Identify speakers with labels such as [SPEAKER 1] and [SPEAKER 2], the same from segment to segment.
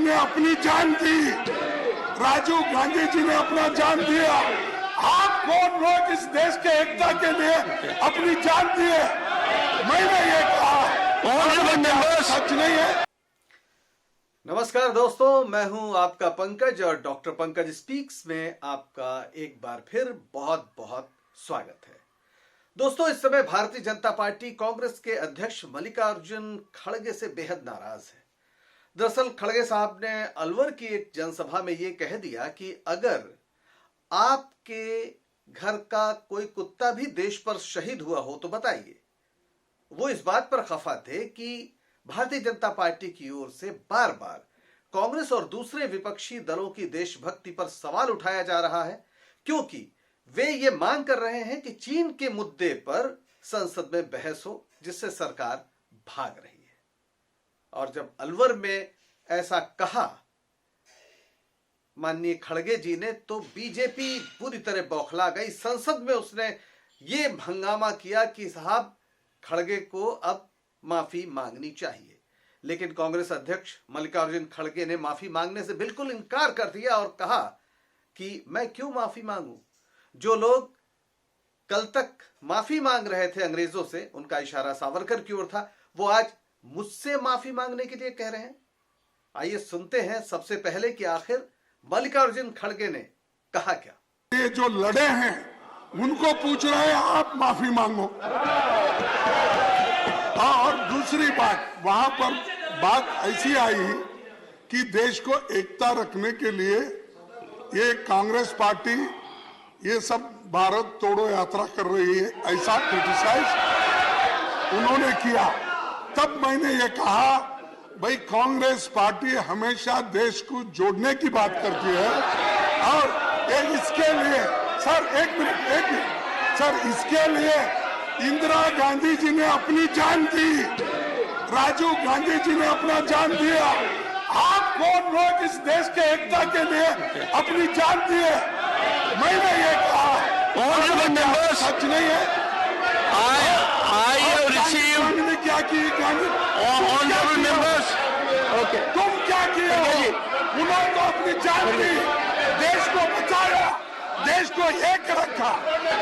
[SPEAKER 1] ने अपनी जान दी, राजीव गांधी जी ने अपना जान दिया। आप कौन लोग इस देश के एकता के लिए अपनी जान दिए? मैंने ये कहा, सच नहीं है।
[SPEAKER 2] नमस्कार दोस्तों, मैं हूं आपका पंकज और डॉक्टर पंकज स्पीक्स में आपका एक बार फिर बहुत बहुत स्वागत है। दोस्तों, इस समय भारतीय जनता पार्टी कांग्रेस के अध्यक्ष मल्लिकार्जुन खड़गे से बेहद नाराज है। दरअसल खड़गे साहब ने अलवर की एक जनसभा में यह कह दिया कि अगर आपके घर का कोई कुत्ता भी देश पर शहीद हुआ हो तो बताइए। वो इस बात पर खफा थे कि भारतीय जनता पार्टी की ओर से बार बार कांग्रेस और दूसरे विपक्षी दलों की देशभक्ति पर सवाल उठाया जा रहा है, क्योंकि वे ये मांग कर रहे हैं कि चीन के मुद्दे पर संसद में बहस हो, जिससे सरकार भाग रही है। और जब अलवर में ऐसा कहा माननीय खड़गे जी ने, तो बीजेपी पूरी तरह बौखला गई। संसद में उसने ये हंगामा किया कि साहब खड़गे को अब माफी मांगनी चाहिए। लेकिन कांग्रेस अध्यक्ष मल्लिकार्जुन खड़गे ने माफी मांगने से बिल्कुल इनकार कर दिया और कहा कि मैं क्यों माफी मांगूं। जो लोग कल तक माफी मांग रहे थे अंग्रेजों से, उनका इशारा सावरकर की ओर था, वो आज मुझसे माफी मांगने के लिए कह रहे हैं। आइए सुनते हैं सबसे पहले कि आखिर मल्लिकार्जुन खड़गे ने कहा क्या।
[SPEAKER 1] ये जो लड़े हैं उनको पूछ रहे हैं आप माफी मांगो। और दूसरी बात, वहां पर बात ऐसी आई कि देश को एकता रखने के लिए ये कांग्रेस पार्टी ये सब भारत तोड़ो यात्रा कर रही है, ऐसा क्रिटिसाइज उन्होंने किया। तब मैंने ये कहा, भाई कांग्रेस पार्टी हमेशा देश को जोड़ने की बात करती है और इसके लिए सर एक मिनट सर, इसके लिए इंदिरा गांधी जी ने अपनी जान दी, राजीव गांधी जी ने अपना जान दिया। आप कौन लोग इस देश के एकता के लिए अपनी जान दिए? मैंने ये कहा, सच नहीं है। क्या किए तुम क्या किए हो? उन्होंने तो अपनी जान दी, देश को बचाया, देश को एक रखा।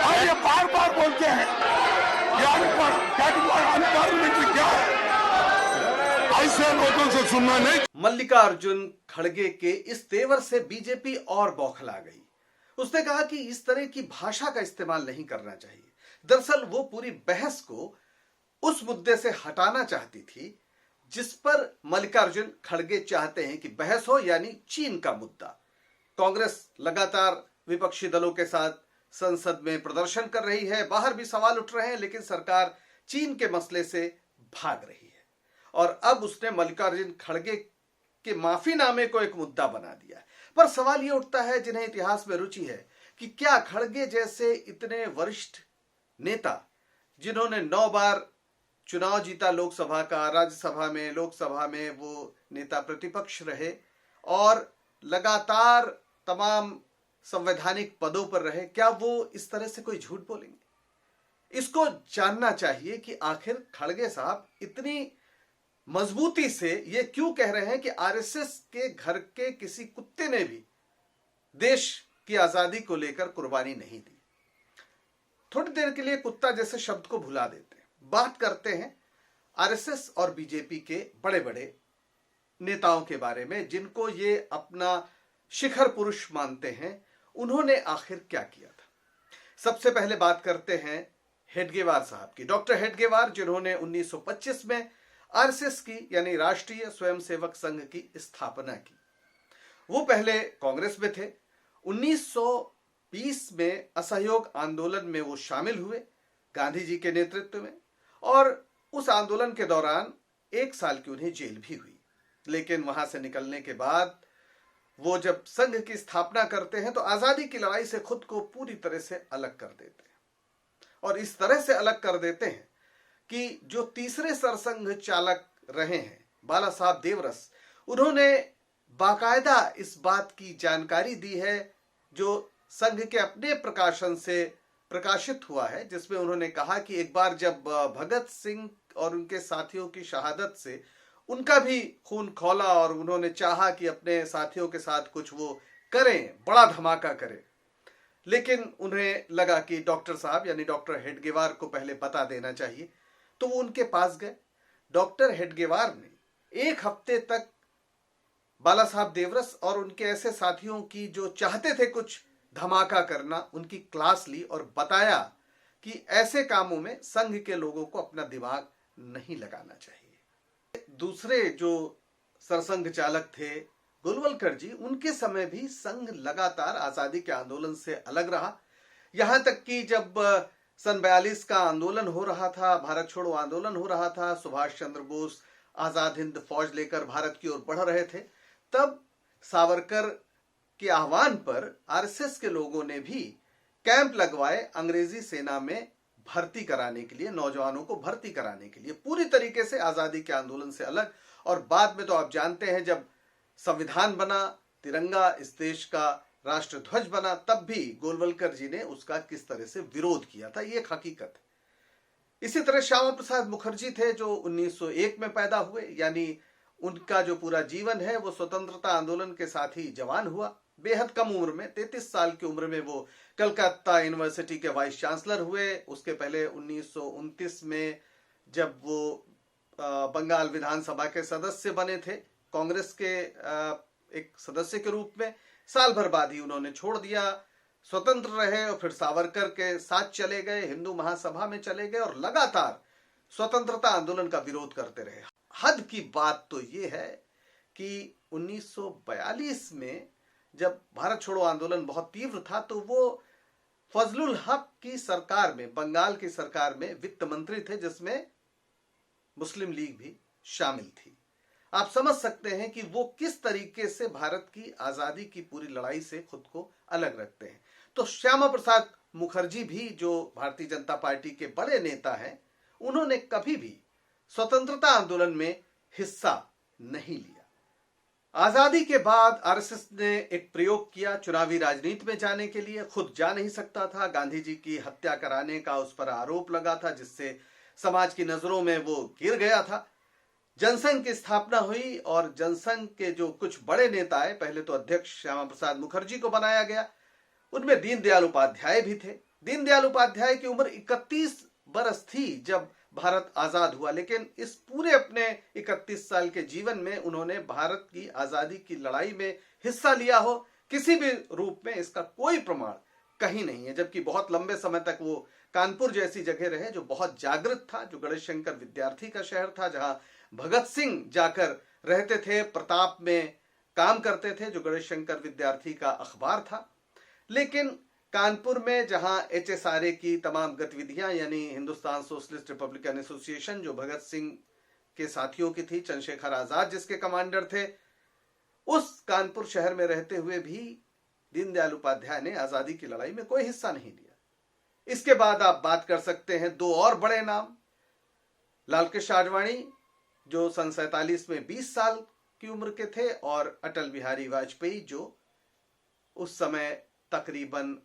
[SPEAKER 1] और ये बार बार बोलते हैं क्या है? ऐसे लोगों से सुनना नहीं।
[SPEAKER 2] मल्लिकार्जुन खड़गे के इस तेवर से बीजेपी और बौखला गई। उसने कहा कि इस तरह की भाषा का इस्तेमाल नहीं करना चाहिए। दरअसल वो पूरी बहस को उस मुद्दे से हटाना चाहती थी जिस पर मल्लिकार्जुन खड़गे चाहते हैं कि बहस हो, यानी चीन का मुद्दा। कांग्रेस लगातार विपक्षी दलों के साथ संसद में प्रदर्शन कर रही है, बाहर भी सवाल उठ रहे हैं, लेकिन सरकार चीन के मसले से भाग रही है। और अब उसने मल्लिकार्जुन खड़गे के माफीनामे को एक मुद्दा बना दिया। पर सवाल यह उठता है, जिन्हें इतिहास में रुचि है, कि क्या खड़गे जैसे इतने वरिष्ठ नेता जिन्होंने 9 बार चुनाव जीता लोकसभा का, राज्यसभा में, लोकसभा में वो नेता प्रतिपक्ष रहे और लगातार तमाम संवैधानिक पदों पर रहे, क्या वो इस तरह से कोई झूठ बोलेंगे? इसको जानना चाहिए कि आखिर खड़गे साहब इतनी मजबूती से ये क्यों कह रहे हैं कि आरएसएस के घर के किसी कुत्ते ने भी देश की आजादी को लेकर कुर्बानी नहीं दी। थोड़ी देर के लिए कुत्ता जैसे शब्द को भुला देते हैं, बात करते हैं आरएसएस और बीजेपी के बड़े बड़े नेताओं के बारे में, जिनको ये अपना शिखर पुरुष मानते हैं। उन्होंने आखिर क्या किया था? सबसे पहले बात करते हैं हेडगेवार साहब की, डॉक्टर हेडगेवार, जिन्होंने 1925 में आरएसएस की यानी राष्ट्रीय स्वयंसेवक संघ की स्थापना की। वो पहले कांग्रेस में थे। 1920 में असहयोग आंदोलन में वो शामिल हुए गांधी जी के नेतृत्व में, और उस आंदोलन के दौरान 1 साल की उन्हें जेल भी हुई। लेकिन वहां से निकलने के बाद वो जब संघ की स्थापना करते हैं तो आजादी की लड़ाई से खुद को पूरी तरह से अलग कर देते हैं। और इस तरह से अलग कर देते हैं कि जो तीसरे सरसंघ चालक रहे हैं बाला साहब देवरस, उन्होंने बाकायदा इस बात की जानकारी दी है जो संघ के अपने प्रकाशन से प्रकाशित हुआ है, जिसमें उन्होंने कहा कि एक बार जब भगत सिंह और उनके साथियों की शहादत से उनका भी खून खौला और उन्होंने चाहा कि अपने साथियों के साथ कुछ वो करें, बड़ा धमाका करें। लेकिन उन्हें लगा कि डॉक्टर साहब यानी डॉक्टर हेडगेवार को पहले बता देना चाहिए, तो वो उनके पास गए। डॉक्टर हेडगेवार ने एक हफ्ते तक बाला साहब देवरस और उनके ऐसे साथियों की जो चाहते थे कुछ धमाका करना, उनकी क्लास ली और बताया कि ऐसे कामों में संघ के लोगों को अपना दिमाग नहीं लगाना चाहिए। दूसरे जो सरसंघ चालक थे गोलवलकर जी, उनके समय भी संघ लगातार आजादी के आंदोलन से अलग रहा। यहां तक कि जब सन 42 का आंदोलन हो रहा था, भारत छोड़ो आंदोलन हो रहा था, सुभाष चंद्र बोस आजाद हिंद फौज लेकर भारत की ओर बढ़ रहे थे, तब सावरकर के आह्वान पर आरएसएस के लोगों ने भी कैंप लगवाए अंग्रेजी सेना में भर्ती कराने के लिए, नौजवानों को भर्ती कराने के लिए, पूरी तरीके से आजादी के आंदोलन से अलग। और बाद में तो आप जानते हैं जब संविधान बना, तिरंगा इस देश का राष्ट्र ध्वज बना, तब भी गोलवलकर जी ने उसका किस तरह से विरोध किया था, ये एक हकीकत है। इसी तरह श्यामा प्रसाद मुखर्जी थे जो 1901 में पैदा हुए, यानी उनका जो पूरा जीवन है वो स्वतंत्रता आंदोलन के साथ ही जवान हुआ। बेहद कम उम्र में, 33 साल की उम्र में वो कलकत्ता यूनिवर्सिटी के वाइस चांसलर हुए। उसके पहले 1929 में जब वो बंगाल विधानसभा के सदस्य बने थे, कांग्रेस के एक सदस्य के रूप में, साल भर बाद ही उन्होंने छोड़ दिया, स्वतंत्र रहे और फिर सावरकर के साथ चले गए, हिंदू महासभा में चले गए और लगातार स्वतंत्रता आंदोलन का विरोध करते रहे। हद की बात तो ये है कि 1942 में जब भारत छोड़ो आंदोलन बहुत तीव्र था, तो वो फजलुल हक की सरकार में, बंगाल की सरकार में वित्त मंत्री थे, जिसमें मुस्लिम लीग भी शामिल थी। आप समझ सकते हैं कि वो किस तरीके से भारत की आजादी की पूरी लड़ाई से खुद को अलग रखते हैं। तो श्यामा प्रसाद मुखर्जी भी जो भारतीय जनता पार्टी के बड़े नेता हैं, उन्होंने कभी भी स्वतंत्रता आंदोलन में हिस्सा नहीं लिया। आजादी के बाद आरएसएस ने एक प्रयोग किया चुनावी राजनीति में जाने के लिए। खुद जा नहीं सकता था, गांधी जी की हत्या कराने का उस पर आरोप लगा था, जिससे समाज की नजरों में वो गिर गया था। जनसंघ की स्थापना हुई और जनसंघ के जो कुछ बड़े नेता आए, पहले तो अध्यक्ष श्यामा प्रसाद मुखर्जी को बनाया गया, उनमें दीनदयाल उपाध्याय भी थे। दीनदयाल उपाध्याय की उम्र 31 बरस थी जब भारत आजाद हुआ, लेकिन इस पूरे अपने 31 साल के जीवन में उन्होंने भारत की आजादी की लड़ाई में हिस्सा लिया हो किसी भी रूप में, इसका कोई प्रमाण कहीं नहीं है। जबकि बहुत लंबे समय तक वो कानपुर जैसी जगह रहे जो बहुत जागृत था, जो गणेश शंकर विद्यार्थी का शहर था, जहां भगत सिंह जाकर रहते थे, प्रताप में काम करते थे, जो गणेश शंकर विद्यार्थी का अखबार था। लेकिन कानपुर में जहां एचएसआरए की तमाम गतिविधियां, यानी हिंदुस्तान सोशलिस्ट रिपब्लिकन एसोसिएशन, जो भगत सिंह के साथियों की थी, चंद्रशेखर आजाद जिसके कमांडर थे, उस कानपुर शहर में रहते हुए भी दीनदयाल उपाध्याय ने आजादी की लड़ाई में कोई हिस्सा नहीं लिया। इसके बाद आप बात कर सकते हैं दो और बड़े नाम, लालकृष्ण आडवाणी जो सन 47 में 20 साल की उम्र के थे, और अटल बिहारी वाजपेयी जो उस समय तकरीबन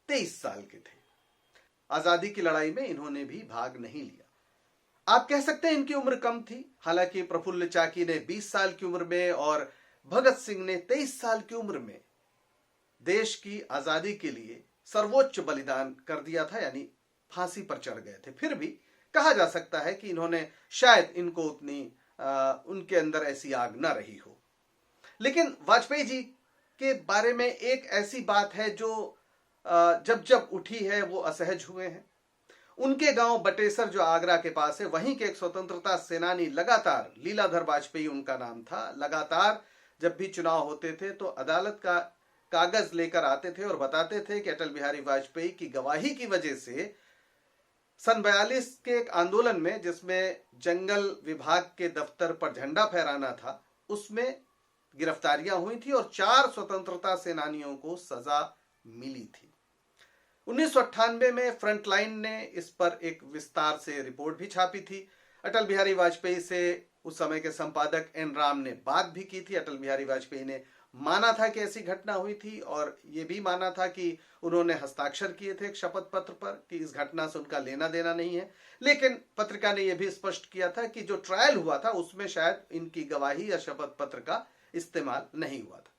[SPEAKER 2] 23 साल के थे। आजादी की लड़ाई में इन्होंने भी भाग नहीं लिया। आप कह सकते हैं इनकी उम्र कम थी, हालांकि प्रफुल्ल चाकी ने 20 साल की उम्र में और भगत सिंह ने 23 साल की उम्र में देश की आजादी के लिए सर्वोच्च बलिदान कर दिया था, यानी फांसी पर चढ़ गए थे। फिर भी कहा जा सकता है कि इन्होंने शायद इनको उतनी उनके अंदर ऐसी आग न रही हो। लेकिन वाजपेयी जी के बारे में एक ऐसी बात है जो जब जब उठी है वो असहज हुए हैं। उनके गांव बटेसर जो आगरा के पास है, वहीं के एक स्वतंत्रता सेनानी लगातार, लीलाधर वाजपेयी उनका नाम था, लगातार जब भी चुनाव होते थे तो अदालत का कागज लेकर आते थे और बताते थे कि अटल बिहारी वाजपेयी की गवाही की वजह से सन 42 के एक आंदोलन में, जिसमें जंगल विभाग के दफ्तर पर झंडा फहराना था, उसमें गिरफ्तारियां हुई थी और 4 स्वतंत्रता सेनानियों को सजा मिली थी। 1998 में फ्रंटलाइन ने इस पर एक विस्तार से रिपोर्ट भी छापी थी। अटल बिहारी वाजपेयी से उस समय के संपादक एन राम ने बात भी की थी। अटल बिहारी वाजपेयी ने माना था कि ऐसी घटना हुई थी और यह भी माना था कि उन्होंने हस्ताक्षर किए थे एक शपथ पत्र पर कि इस घटना से उनका लेना देना नहीं है। लेकिन पत्रिका ने यह भी स्पष्ट किया था कि जो ट्रायल हुआ था उसमें शायद इनकी गवाही या शपथ पत्र का इस्तेमाल नहीं हुआ था।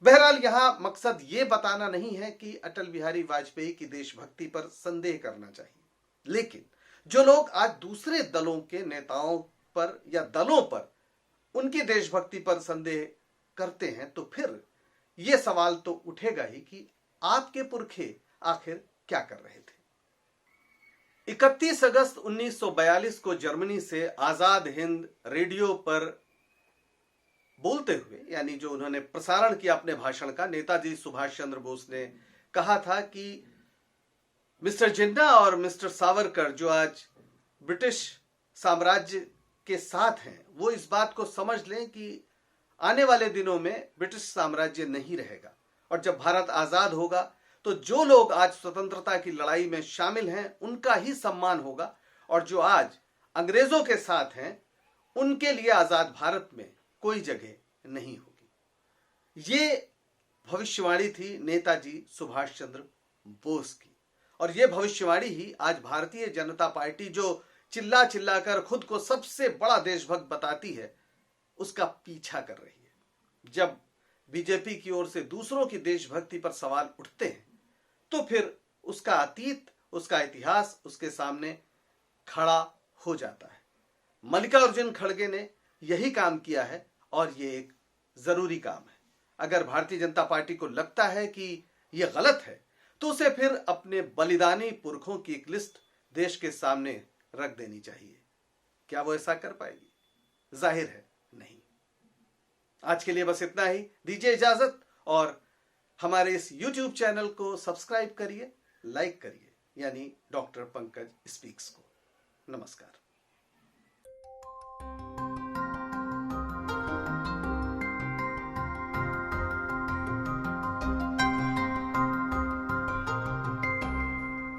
[SPEAKER 2] बहरहाल यहां मकसद ये बताना नहीं है कि अटल बिहारी वाजपेयी की देशभक्ति पर संदेह करना चाहिए, लेकिन जो लोग आज दूसरे दलों के नेताओं पर या दलों पर उनकी देशभक्ति पर संदेह करते हैं तो फिर यह सवाल तो उठेगा ही कि आपके पुरखे आखिर क्या कर रहे थे। 31 अगस्त 1942 को जर्मनी से आजाद हिंद रेडियो पर बोलते हुए, यानी जो उन्होंने प्रसारण किया अपने भाषण का, नेताजी सुभाष चंद्र बोस ने कहा था कि मिस्टर जिन्ना और मिस्टर सावरकर जो आज ब्रिटिश साम्राज्य के साथ हैं, वो इस बात को समझ लें कि आने वाले दिनों में ब्रिटिश साम्राज्य नहीं रहेगा और जब भारत आजाद होगा तो जो लोग आज स्वतंत्रता की लड़ाई में शामिल हैं उनका ही सम्मान होगा और जो आज अंग्रेजों के साथ हैं उनके लिए आजाद भारत में कोई जगह नहीं होगी। ये भविष्यवाणी थी नेताजी सुभाष चंद्र बोस की और ये भविष्यवाणी ही आज भारतीय जनता पार्टी जो चिल्ला चिल्ला कर खुद को सबसे बड़ा देशभक्त बताती है उसका पीछा कर रही है। जब बीजेपी की ओर से दूसरों की देशभक्ति पर सवाल उठते हैं तो फिर उसका अतीत, उसका इतिहास उसके सामने खड़ा हो जाता है। मल्लिकार्जुन खड़गे ने यही काम किया है और ये एक जरूरी काम है। अगर भारतीय जनता पार्टी को लगता है कि यह गलत है तो उसे फिर अपने बलिदानी पुरखों की एक लिस्ट देश के सामने रख देनी चाहिए। क्या वो ऐसा कर पाएगी? जाहिर है नहीं। आज के लिए बस इतना ही। दीजिए इजाजत और हमारे इस YouTube चैनल को सब्सक्राइब करिए, लाइक करिए, यानी डॉक्टर पंकज स्पीक्स को। नमस्कार।